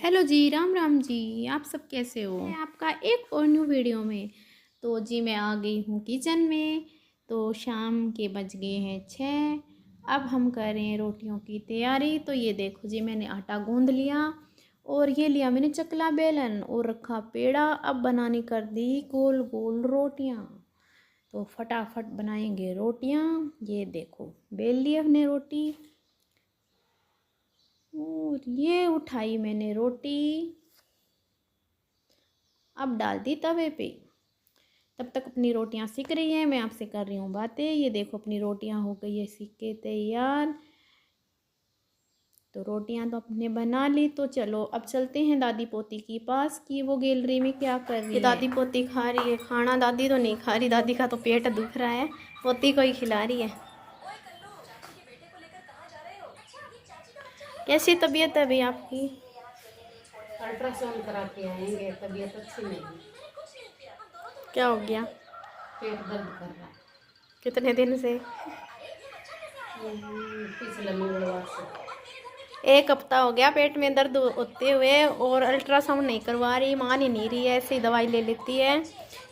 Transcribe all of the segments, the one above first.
Hello जी, राम राम जी। आप सब कैसे हो? मैं आपका एक और न्यू वीडियो में। तो जी मैं आ गई हूँ किचन में। तो शाम के बज गए हैं 6। अब हम कर रहे हैं रोटियों की तैयारी। तो ये देखो जी, मैंने आटा गूंद लिया और ये लिया मैंने चकला बेलन और रखा पेड़ा। अब बनाने कर दी गोल गोल रोटियाँ। तो फटाफट बनाएंगे रोटियाँ। ये देखो, बेल ली हमने रोटी और ये उठाई मैंने रोटी, अब डाल दी तवे पे। तब तक अपनी रोटियां सिक रही हैं, मैं आपसे कर रही हूँ बातें। ये देखो अपनी रोटियां हो गई है सिक के तैयार। तो रोटियां तो अपने बना ली। तो चलो अब चलते हैं दादी पोती के पास कि वो गैलरी में क्या कर रही है। दादी पोती खा रही है खाना। दादी तो नहीं खा रही, दादी का तो पेट दुख रहा है, पोती को ही खिला रही है। कैसी तबीयत है अभी आपकी? अल्ट्रासाउंड करा के आएंगे, तबीयत अच्छी नहीं है। क्या हो गया? पेट दर्द कर रहा है। कितने दिन से? पिछले मंगलवार से। 1 हफ्ता हो गया पेट में दर्द होते हुए, और अल्ट्रासाउंड नहीं करवा रही, मान ही नहीं रही है, ऐसे ही दवाई ले लेती है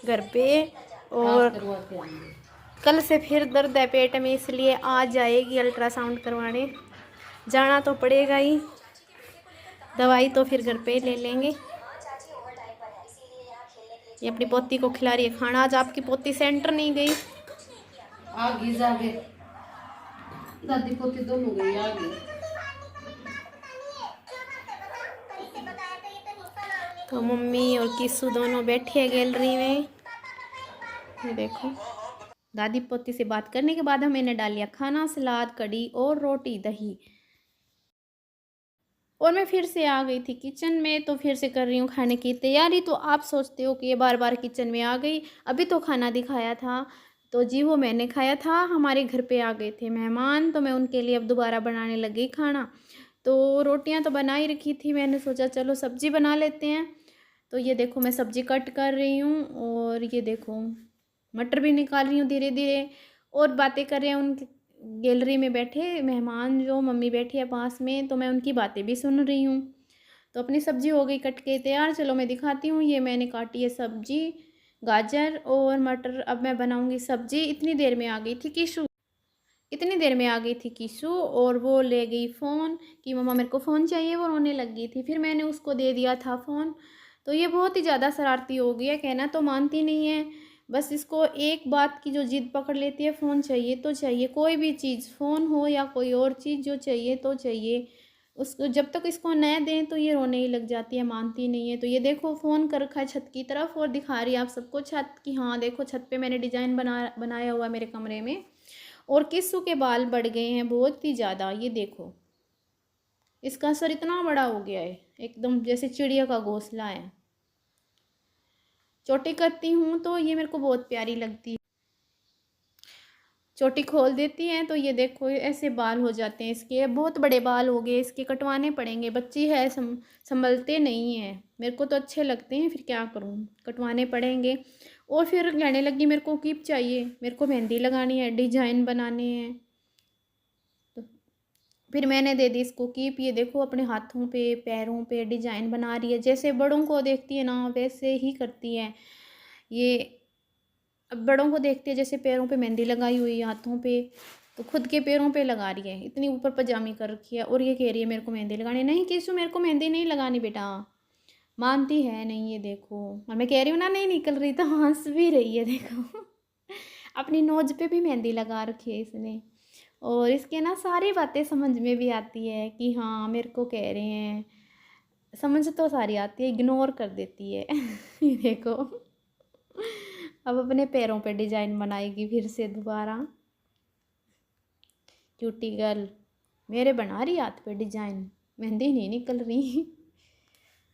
घर पे। आज और करवा के आएंगे। कल से फिर दर्द है पेट में, इसलिए आज जाएगी अल्ट्रासाउंड करवाने। जाना तो पड़ेगा ही, दवाई तो फिर घर पे ले लेंगे। ये अपनी पोती को खिला रही है खाना। आज आपकी पोती सेंटर नहीं गई? आगे जागे दादी पोती दोनों गई आगे। तो मम्मी और किस्सू दोनों बैठे हैं गैलरी में। ये देखो, दादी पोती से बात करने के बाद मैंने डाल लिया खाना, सलाद, कड़ी और रोटी दही। और मैं फिर से आ गई थी किचन में। तो फिर से कर रही हूँ खाने की तैयारी। तो आप सोचते हो कि ये बार बार किचन में आ गई, अभी तो खाना दिखाया था। तो जी वो मैंने खाया था, हमारे घर पे आ गए थे मेहमान, तो मैं उनके लिए अब दोबारा बनाने लगी खाना। तो रोटियां तो बना ही रखी थी, मैंने सोचा चलो सब्ज़ी बना लेते हैं। तो ये देखो मैं सब्ज़ी कट कर रही हूँ, और ये देखो मटर भी निकाल रही हूँ धीरे धीरे। और बातें कर रहे हैं उनके गैलरी में बैठे मेहमान, जो मम्मी बैठी है पास में, तो मैं उनकी बातें भी सुन रही हूँ। तो अपनी सब्ज़ी हो गई कट के तैयार। चलो मैं दिखाती हूँ। ये मैंने काटी है सब्ज़ी, गाजर और मटर। अब मैं बनाऊँगी सब्ज़ी। इतनी देर में आ गई थी कीशु, और वो ले गई फ़ोन कि मम्मा मेरे को फ़ोन चाहिए, वो रोने लग गई थी। फिर मैंने उसको दे दिया था फ़ोन। तो ये बहुत ही ज़्यादा शरारती हो गई है, कहना तो मानती नहीं है। बस इसको एक बात की जो जिद पकड़ लेती है, फ़ोन चाहिए तो चाहिए, कोई भी चीज़, फ़ोन हो या कोई और चीज़, जो चाहिए तो चाहिए। उसको जब तक इसको न दें तो ये रोने ही लग जाती है, मानती नहीं है। तो ये देखो फ़ोन कर रखा है छत की तरफ, और दिखा रही है आप सबको छत की। हाँ देखो, छत पे मैंने डिज़ाइन बनाया हुआ है मेरे कमरे में। और किस्सू के बाल बढ़ गए हैं बहुत ही ज़्यादा। ये देखो, इसका सर इतना बड़ा हो गया है, एकदम जैसे चिड़िया का घोंसला है। चोटी करती हूँ तो ये मेरे को बहुत प्यारी लगती है। चोटी खोल देती हैं तो ये देखो ऐसे बाल हो जाते हैं इसके। बहुत बड़े बाल हो गए इसके, कटवाने पड़ेंगे। बच्ची है, संभलते नहीं हैं। मेरे को तो अच्छे लगते हैं, फिर क्या करूँ, कटवाने पड़ेंगे। और फिर कहने लगी मेरे को कीप चाहिए, मेरे को मेहंदी लगानी है, डिजाइन बनाने हैं। तो फिर मैंने दे दी इसको कीप। ये देखो अपने हाथों पे पैरों पे डिजाइन बना रही है, जैसे बड़ों को देखती है ना वैसे ही करती है ये। अब बड़ों को देखती है जैसे पैरों पे मेहंदी लगाई हुई है, हाथों पे, तो खुद के पैरों पे लगा रही है। इतनी ऊपर पजामी कर रखी है, और ये कह रही है मेरे को मेहंदी लगानी। नहीं किसु, मेरे को मेहंदी नहीं लगानी बेटा, मानती है नहीं। ये देखो, और मैं कह रही हूँ ना नहीं निकल रही, तो हंस भी रही है देखो। अपनी नोज पे भी मेहंदी लगा रखी है इसने। और इसके ना सारी बातें समझ में भी आती है कि हाँ मेरे को कह रहे हैं, समझ तो सारी आती है, इग्नोर कर देती है। ये देखो, अब अपने पैरों पे डिजाइन बनाएगी फिर से दोबारा। क्यूटी गर्ल मेरे बना रही हाथ पे डिजाइन, मेहंदी नहीं निकल रही।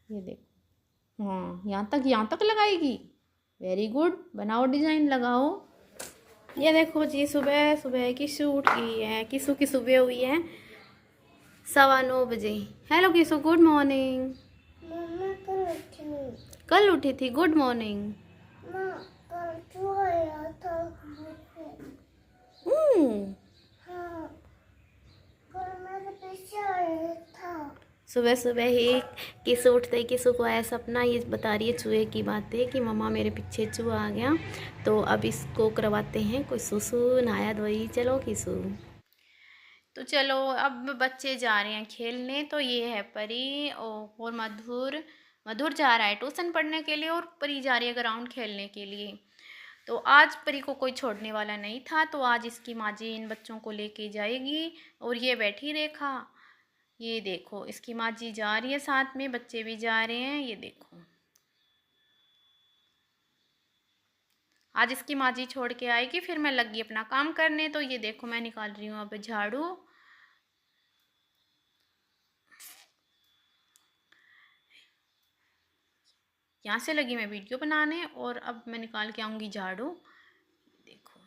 ये देखो, हाँ यहाँ तक लगाएगी। वेरी गुड, बनाओ डिजाइन, लगाओ। ये देखो जी, सुबह सुबह किसु उठ गई है। किसु की सुबह हुई है 9:15 बजे। हेलो किसु, गुड मॉर्निंग। कल उठी थी, गुड मॉर्निंग। सुबह सुबह ही किसु उठते ही किसु को आया सपना, ये बता रही है चूहे की बातें कि मम्मा मेरे पीछे चूहा आ गया। तो अब इसको करवाते हैं कोई सुसु, नहाया धोई, चलो किसु। तो चलो अब बच्चे जा रहे हैं खेलने। तो ये है परी और मधुर। मधुर जा रहा है ट्यूशन पढ़ने के लिए और परी जा रही है ग्राउंड खेलने के लिए। तो आज परी को कोई छोड़ने वाला नहीं था, तो आज इसकी माँ जी इन बच्चों को लेके जाएगी। और ये बैठी रेखा, ये देखो इसकी माँ जी जा रही है साथ में, बच्चे भी जा रहे हैं, ये देखो। आज इसकी माँ जी छोड़ के आएगी, फिर मैं लगी अपना काम करने। तो ये देखो मैं निकाल रही हूँ अब झाड़ू। यहाँ से लगी मैं वीडियो बनाने और अब मैं निकाल के आऊँगी झाड़ू। देखो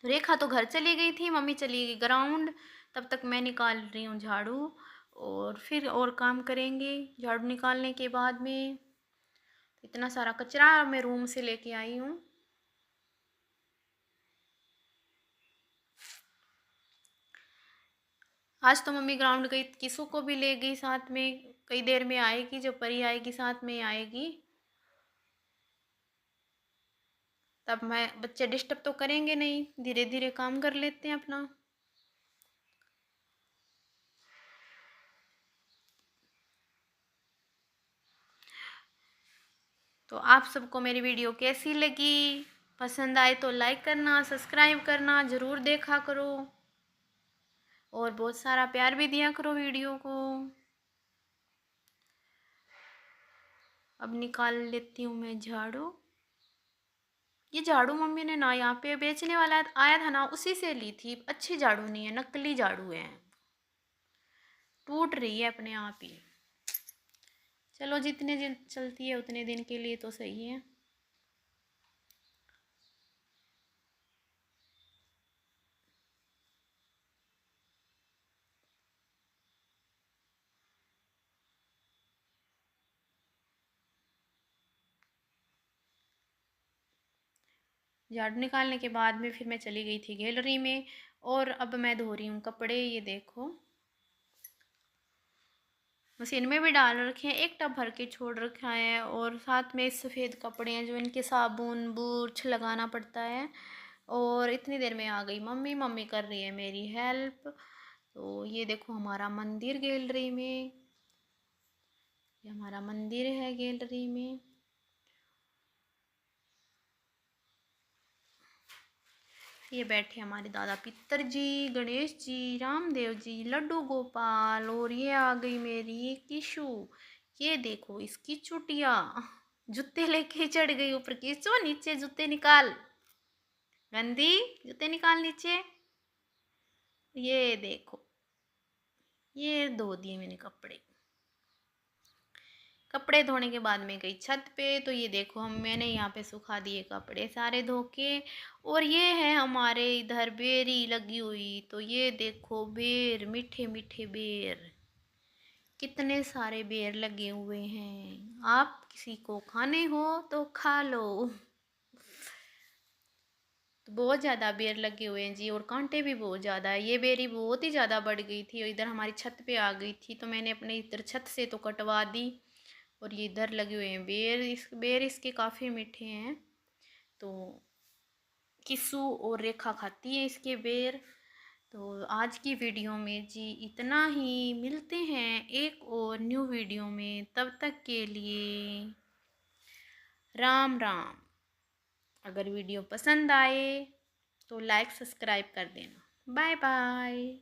तो रेखा तो घर चली गई थी, मम्मी चली गई ग्राउंड, तब तक मैं निकाल रही हूँ झाड़ू। और फिर और काम करेंगे झाड़ू निकालने के बाद में। इतना सारा कचरा मैं रूम से लेके आई हूँ। आज तो मम्मी ग्राउंड गई, किसू को भी ले गई साथ में। कई देर में आएगी, जब परी आएगी साथ में आएगी। तब मैं बच्चे डिस्टर्ब तो करेंगे नहीं, धीरे धीरे काम कर लेते हैं अपना। तो आप सबको मेरी वीडियो कैसी लगी? पसंद आए तो लाइक करना, सब्सक्राइब करना ज़रूर देखा करो और बहुत सारा प्यार भी दिया करो वीडियो को। अब निकाल लेती हूँ मैं झाड़ू। ये झाड़ू मम्मी ने ना यहाँ पे बेचने वाला आया था ना, उसी से ली थी। अच्छी झाड़ू नहीं है, नकली झाड़ू है, टूट रही है अपने आप ही। चलो जितने दिन चलती है उतने दिन के लिए तो सही है। झाड़ू निकालने के बाद में फिर मैं चली गई थी गैलरी में और अब मैं धो रही हूँ कपड़े। ये देखो मशीन में भी डाल रखे हैं, एक टब भर के छोड़ रखा है और साथ में सफ़ेद कपड़े हैं जो इनके साबुन बुर्छ लगाना पड़ता है। और इतनी देर में आ गई मम्मी, मम्मी कर रही है मेरी हेल्प। तो ये देखो हमारा मंदिर गैलरी में, ये हमारा मंदिर है गैलरी में। ये बैठे हमारे दादा पितर जी, गणेश जी, रामदेव जी, लड्डू गोपाल। और ये आ गई मेरी किशु, ये देखो इसकी चुटिया जूते लेके चढ़ गई ऊपर। किशु नीचे जूते निकाल, गंदी जूते निकाल नीचे। ये देखो ये धो दिए मैंने कपड़े। कपड़े धोने के बाद में गई छत पे। तो ये देखो मैंने यहाँ पे सुखा दिए कपड़े सारे धो के। और ये है हमारे इधर बेरी लगी हुई। तो ये देखो बेर, मीठे मीठे बेर, कितने सारे बेर लगे हुए हैं। आप किसी को खाने हो तो खा लो। तो बहुत ज़्यादा बेर लगे हुए हैं जी, और कांटे भी बहुत ज़्यादा है। ये बेरी बहुत ही ज़्यादा बढ़ गई थी और इधर हमारी छत पे आ गई थी, तो मैंने अपने इधर छत से तो कटवा दी। और ये इधर लगे हुए हैं बेर। बेर इसके काफ़ी मीठे हैं। तो किस्सू और रेखा खाती है इसके बेर। तो आज की वीडियो में जी इतना ही। मिलते हैं एक और न्यू वीडियो में, तब तक के लिए राम राम। अगर वीडियो पसंद आए तो लाइक सब्सक्राइब कर देना। Bye bye.